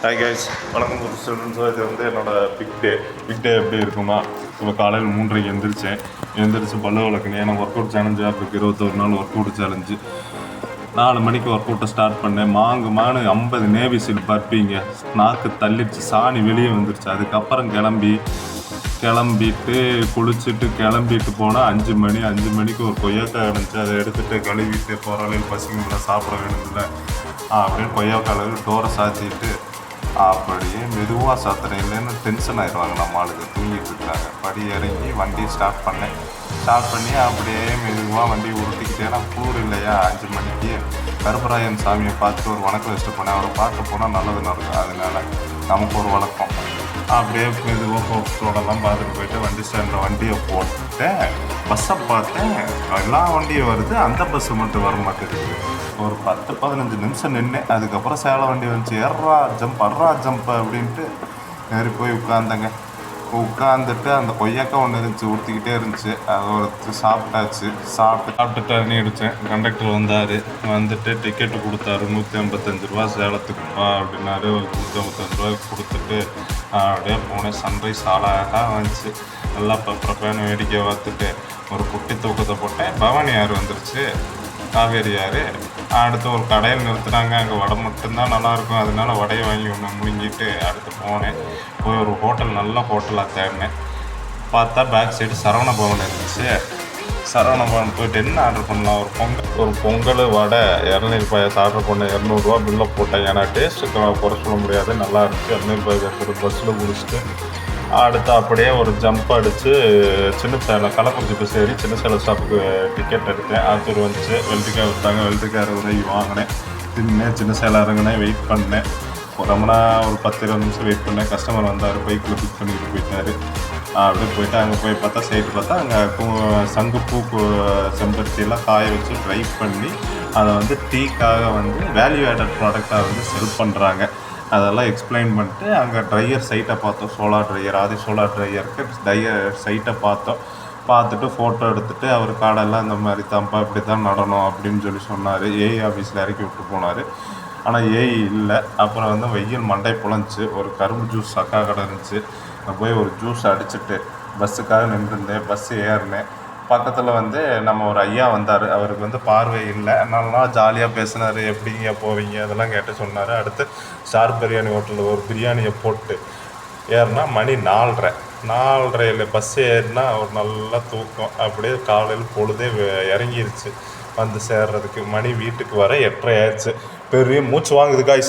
Hi guys, வணக்கம் students. இது வந்து என்னோடய பிக் டே எப்படி இருக்குமா? இப்போ காலையில் 3:30 எழுந்திரிச்சு பல்லு விளக்குனேன். ஏன்னா ஒர்க் அவுட் சேலஞ்சாக இருக்குது. 21 நாள் ஒர்க் அவுட் சேலஞ்சு. 4 மணிக்கு ஒர்க் அவுட்டை ஸ்டார்ட் பண்ணேன். மானு 50 நேவி சீல் பர்ப்பீங்க. நாக்கு தள்ளிடுச்சு, சாணி வெளியே வந்துருச்சு. அதுக்கப்புறம் கிளம்பிட்டு குளிச்சுட்டு கிளம்பிட்டு போனால் 5 மணிக்கு ஒரு கொய்யாக்காய் இருந்துச்சு. அதை எடுத்துகிட்டு கழுவிட்டு போகிற அளவில் பசிங்களாம் சாப்பிட வேணும்ல அப்படின்னு கொய்யாக்காய் டோரை சாத்திட்டு அப்படியே மெதுவாக சாத்திரம் இல்லைன்னு டென்ஷன் ஆயிடுவாங்க. நம்ம ஆளுக்கு தூங்கிட்டு இருக்காங்க. படி இறங்கி வண்டியை ஸ்டார்ட் பண்ணி அப்படியே மெதுவாக வண்டி உருட்டிக்கிட்டேன்னா கூறு இல்லையா 5 மணிக்கு கருப்பராயன் சாமியை பார்த்துட்டு ஒரு வணக்கம் வச்சுட்டு போனேன். அவரை பார்க்க போனால் நல்லது நடக்கும். அதனால நமக்கு ஒரு வழக்கம். அப்படியே மெதுவாக ஃபோட்டோடெல்லாம் பார்த்துட்டு போயிட்டு வண்டி ஸ்டாண்டில் வண்டியை போட்டேன். பஸ்ஸை பார்த்தேன், எல்லா வண்டியும் வருது, அந்த பஸ்ஸு மட்டும் வர மாட்டேங்குது. ஒரு 10-15 நிமிஷம் நின்று அதுக்கப்புறம் சேலம் வண்டி வந்துச்சு. அர்ரா ஜம்ப் அப்படின்ட்டு ஏறி போய் உட்காந்துட்டு அந்த கொய்யாக்காய் ஒன்று இருந்துச்சு, ஊற்றிக்கிட்டே இருந்துச்சு. அது ஒரு சாப்பிட்டுட்டு அணி அடித்தேன். கண்டக்டர் வந்துட்டு டிக்கெட்டு கொடுத்தாரு. 155 ரூபா சேலத்துக்குப்பா அப்படின்னாரு. 155 ரூபாய்க்கு கொடுத்துட்டு அப்படியே போனேன். சன்ரைஸ் அழகாக வந்துச்சு. நல்லா பப்பரப்பேன்னு வேடிக்கை பார்த்துட்டு ஒரு குட்டி தூக்கத்தை போட்டேன். பவானி ஆறு வந்துருச்சு, காவேரி ஆறு. அடுத்து ஒரு கடையில் நிறுத்துனாங்க. அங்கே வடை மட்டும்தான் நல்லாயிருக்கும். அதனால வடையை வாங்கி ஒன்று முழுங்கிட்டு அடுத்து போய் ஒரு நல்ல ஹோட்டலாக தேடினேன். பார்த்தா பேக் சைடு சரவண பவன் இருந்துச்சு. சரவண பவன் போயிட்டு என்ன ஆர்டர் பண்ணலாம்? ஒரு பொங்கல் வடை 200 பாயாசம் ஆர்டர் பண்ணேன். 200 ரூபா பில்லை போட்டேன். ஏன்னா டேஸ்ட்டுக்கு குறை சொல்ல முடியாது, நல்லா இருந்துச்சு. 200 பாயாசம் பஸ்ஸில் குடிச்சிட்டு அடுத்து அப்படியே ஒரு ஜம்ப் அடித்து சின்ன சேலம் கள்ளக்குறிச்சி பஸ் ஏறி சின்ன சேலம் ஸ்டாப்புக்கு டிக்கெட் எடுத்தேன். ஆத்தூர் வந்துச்சு. வெள்ளரிக்காய் விட்டாங்க. வெள்ளரிக்காய் 60 ரூபாய்க்கு வாங்கினேன். சின்ன சேலம் இறங்கினேன். வெயிட் பண்ணேன். ரொம்ப நாள் ஒரு 10-20 நிமிஷம் வெயிட் பண்ணேன். கஸ்டமர் வந்தார். பைக்கில் பிக் பண்ணிட்டு போயிட்டார். அப்படியே போயிட்டு அங்கே போய் பார்த்தா அங்கே சங்குப்பூ செம்பருத்தியெல்லாம் காய வச்சு ட்ரை பண்ணி அதை வந்து டீக்காக வேல்யூ ஆடட் ப்ராடக்டாக செல் பண்ணுறாங்க. அதெல்லாம் எக்ஸ்பிளைன் பண்ணிட்டு அங்கே ட்ரையர் சைட்டை பார்த்தோம். சோலார் ட்ரையருக்கு சைட்டை பார்த்துட்டு ஃபோட்டோ எடுத்துகிட்டு அவர் காடெல்லாம் இந்த மாதிரி தான்ப்பா இப்படி தான் நடணும் அப்படின்னு சொல்லி சொன்னார். ஏஐ ஆஃபீஸில் இறக்கி விட்டு போனார். ஆனால் ஏஐ இல்லை. அப்புறம் வெயில் மண்டை புழஞ்சி ஒரு கரும்பு ஜூஸ் அக்கா கடை இருந்துச்சு. நான் போய் ஒரு ஜூஸ் அடிச்சுட்டு பஸ்ஸுக்காக நின்றுருந்தேன். பஸ்ஸு ஏறினேன். பக்கத்தில் நம்ம ஒரு ஐயா வந்தார். அவருக்கு பார்வை இல்லை. நல்லா ஜாலியாக பேசினார். எப்படிங்க போவீங்க அதெல்லாம் கேட்டு சொன்னார். அடுத்து ஸ்டார் பிரியாணி ஹோட்டலில் ஒரு பிரியாணியை போட்டு ஏறினா மணி 4:30 பஸ் ஏறினா ஒரு நல்ல தூக்கம். அப்படியே காலையில் பொழுதே இறங்கிருச்சு. சேர்றதுக்கு மணி வீட்டுக்கு வர 8:30 ஆயிடுச்சு. பெரிய மூச்சு வாங்குது காய்ஸ்.